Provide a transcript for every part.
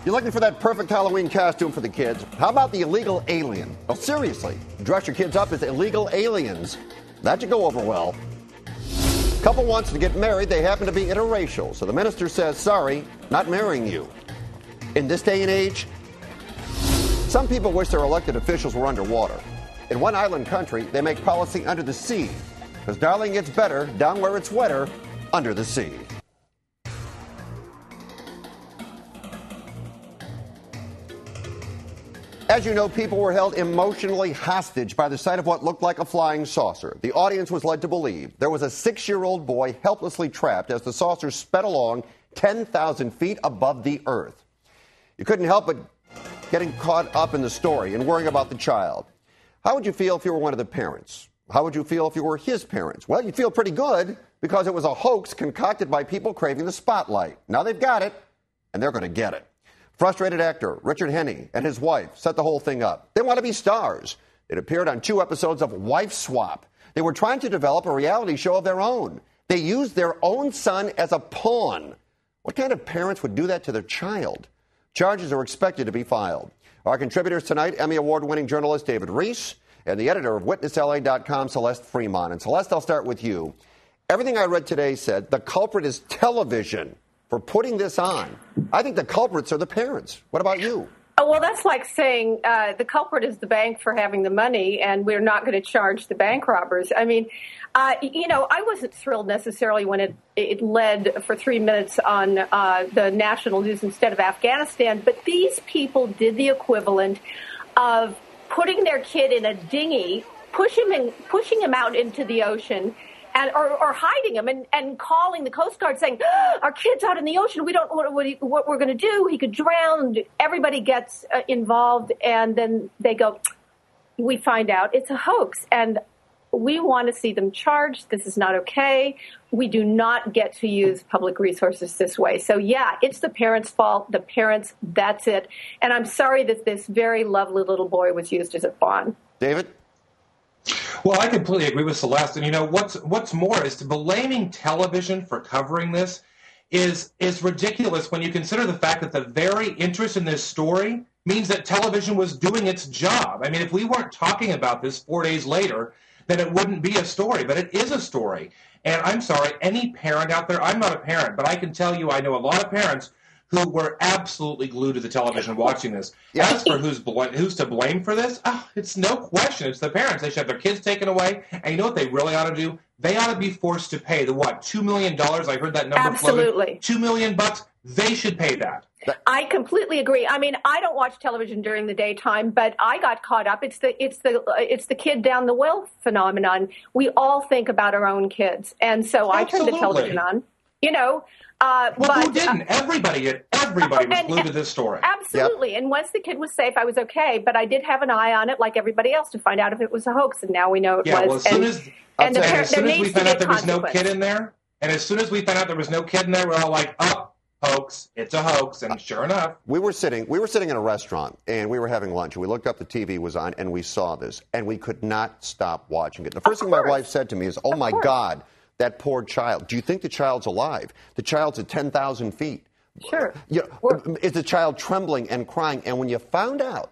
You're looking for that perfect Halloween costume for the kids? How about the illegal alien? Well, seriously, dress your kids up as illegal aliens. That should go over well. Couple wants to get married. They happen to be interracial. So the minister says, sorry, not marrying you. In this day and age, some people wish their elected officials were underwater. In one island country, they make policy under the sea. Because, darling, it's better down where it's wetter, under the sea. As you know, people were held emotionally hostage by the sight of what looked like a flying saucer. The audience was led to believe there was a 6-year-old boy helplessly trapped as the saucer sped along 10,000 feet above the earth. You couldn't help but getting caught up in the story and worrying about the child. How would you feel if you were one of the parents? How would you feel if you were his parents? Well, you'd feel pretty good because it was a hoax concocted by people craving the spotlight. Now they've got it, and they're going to get it. Frustrated actor Richard Henney and his wife set the whole thing up. They want to be stars. It appeared on 2 episodes of Wife Swap. They were trying to develop a reality show of their own. They used their own son as a pawn. What kind of parents would do that to their child? Charges are expected to be filed. Our contributors tonight, Emmy Award-winning journalist David Reese and the editor of WitnessLA.com, Celeste Fremon. And Celeste, I'll start with you. Everything I read today said the culprit is television for putting this on. I think the culprits are the parents. What about you? Oh, well, that's like saying the culprit is the bank for having the money, and we're not going to charge the bank robbers. I mean, I wasn't thrilled necessarily when it led for 3 minutes on the national news instead of Afghanistan, but these people did the equivalent of putting their kid in a dinghy, pushing him out into the ocean, or hiding him and calling the Coast Guard saying, our kid's out in the ocean. We don't know what we're going to do. He could drown. Everybody gets involved. And then they go, we find out it's a hoax. And we want to see them charged. This is not okay. We do not get to use public resources this way. So, yeah, it's the parents' fault. The parents, that's it. And I'm sorry that this very lovely little boy was used as a pawn. David? Well, I completely agree with Celeste. And, what's more is blaming television for covering this is ridiculous when you consider the fact that the very interest in this story means that television was doing its job. I mean, if we weren't talking about this 4 days later, then it wouldn't be a story. But it is a story. And I'm sorry, any parent out there, I'm not a parent, but I can tell you I know a lot of parents who were absolutely glued to the television watching this. As for who's to blame for this, it's no question. It's the parents. They should have their kids taken away. And you know what they really ought to do? They ought to be forced to pay the, $2 million? I heard that number. Absolutely. $2 million. They should pay that. I completely agree. I mean, I don't watch television during the daytime, but I got caught up. It's the kid down the well phenomenon. We all think about our own kids. And so I turned the television on, but who didn't? Everybody was glued to this story. Absolutely. Yep. And once the kid was safe, I was okay. But I did have an eye on it like everybody else to find out if it was a hoax. And now we know it was. Well, as soon as we found out there was no kid in there, we're all like, hoax, it's a hoax. And sure enough. We were sitting in a restaurant, and we were having lunch. And we looked up, the TV was on, and we saw this. And we could not stop watching it. The first thing my wife said to me is, oh, my God. That poor child. Do you think the child's alive? The child's at 10,000 feet. Sure. Is the child trembling and crying? And when you found out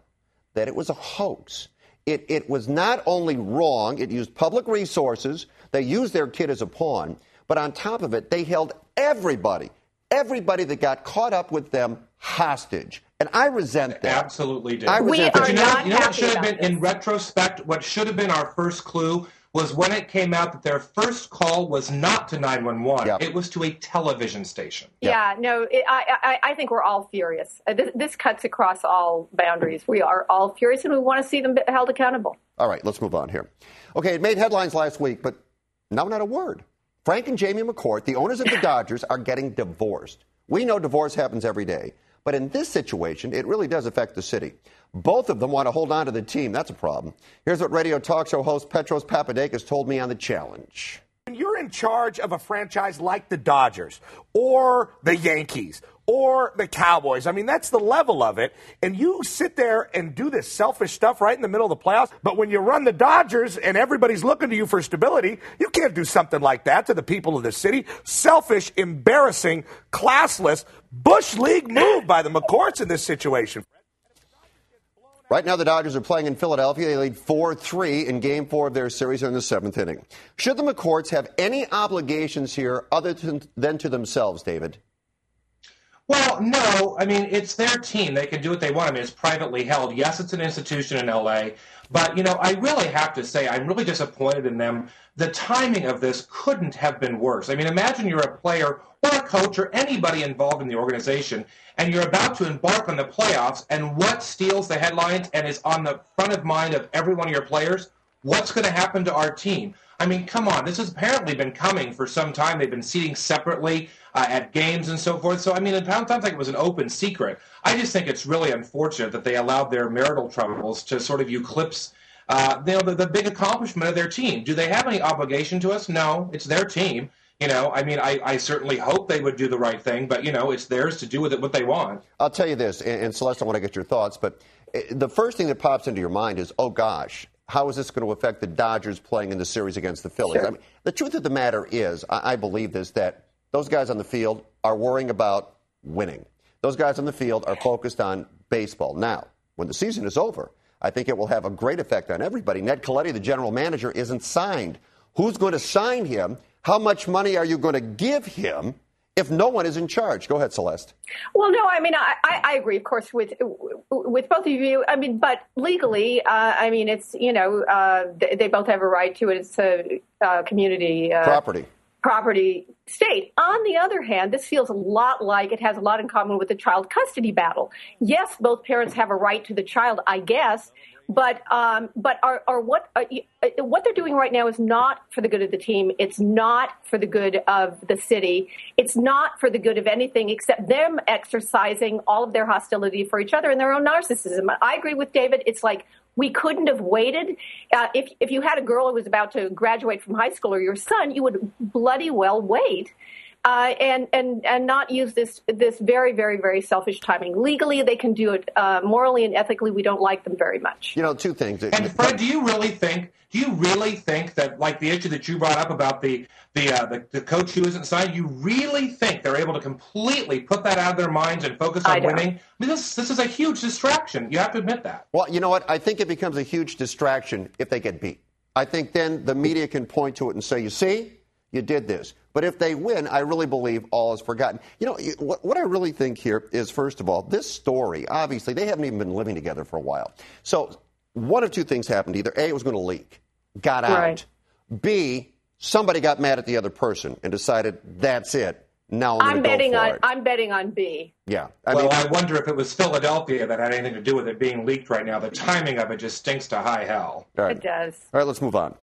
that it was a hoax, it was not only wrong, it used public resources, they used their kid as a pawn, but on top of it, they held everybody that got caught up with them hostage. And I resent that. Absolutely do. We are not you know what should have been, in retrospect, what should have been our first clue was when it came out that their first call was not to 911. Yep. It was to a television station. Yeah, no, I think we're all furious. This cuts across all boundaries. We are all furious, and we want to see them held accountable. All right, let's move on here. Okay, it made headlines last week, but now not a word. Frank and Jamie McCourt, the owners of the Dodgers, are getting divorced. We know divorce happens every day, but in this situation, it really does affect the city. Both of them want to hold on to the team. That's a problem. Here's what radio talk show host Petros Papadakis told me on The Challenge. When you're in charge of a franchise like the Dodgers or the Yankees or the Cowboys, I mean, that's the level of it. And you sit there and do this selfish stuff right in the middle of the playoffs. But when you run the Dodgers and everybody's looking to you for stability, you can't do something like that to the people of the city. Selfish, embarrassing, classless. Bush League move by the McCourts in this situation. Right now, the Dodgers are playing in Philadelphia. They lead 4-3 in Game 4 of their series in the 7th inning. Should the McCourts have any obligations here other than to themselves, David? Well, no. I mean, it's their team. They can do what they want. I mean, it's privately held. Yes, it's an institution in L.A., but, you know, I really have to say I'm really disappointed in them. The timing of this couldn't have been worse. I mean, imagine you're a player or a coach or anybody involved in the organization, and you're about to embark on the playoffs, and what steals the headlines and is on the front of mind of every one of your players? What's going to happen to our team? I mean, come on. This has apparently been coming for some time. They've been seating separately at games and so forth. So, I mean, it sounds like it was an open secret. I just think it's really unfortunate that they allowed their marital troubles to sort of eclipse the big accomplishment of their team. Do they have any obligation to us? No, it's their team. You know, I mean, I certainly hope they would do the right thing, but, you know, it's theirs to do with it what they want. I'll tell you this, and Celeste, I want to get your thoughts, but the first thing that pops into your mind is, oh, gosh, how is this going to affect the Dodgers playing in the series against the Phillies? Sure. I mean, the truth of the matter is, I believe this, that those guys on the field are worrying about winning. Those guys on the field are focused on baseball. Now, when the season is over, I think it will have a great effect on everybody. Ned Colletti, the general manager, isn't signed. Who's going to sign him? How much money are you going to give him if no one is in charge? Go ahead, Celeste. Well, no, I mean, I agree, of course, with both of you. I mean, but legally, I mean, it's, you know, they both have a right to it. It's a community property state. On the other hand, this feels a lot like it has a lot in common with the child custody battle. Yes, both parents have a right to the child, I guess, but what they're doing right now is not for the good of the team. It's not for the good of the city. It's not for the good of anything except them exercising all of their hostility for each other and their own narcissism. I agree with David. It's like, we couldn't have waited. If you had a girl who was about to graduate from high school or your son, you would bloody well wait and not use this very, very, very selfish timing. Legally, they can do it. Morally and ethically, we don't like them very much. You know, two things. And Fred, do you really think that, like the issue that you brought up about the coach who isn't signed, you really think they're able to completely put that out of their minds and focus on winning? I mean, this is a huge distraction. You have to admit that. Well, you know what? I think it becomes a huge distraction if they get beat. I think then the media can point to it and say, you see, you did this. But if they win, I really believe all is forgotten. You know, what I really think here is, first of all, this story, obviously, they haven't even been living together for a while. So one of two things happened. Either A, it was going to leak, got out. Right. B, somebody got mad at the other person and decided, that's it. Now I'm betting on B. Yeah. I wonder if it was Philadelphia that had anything to do with it being leaked right now. The timing of it just stinks to high hell. Right. It does. All right, let's move on.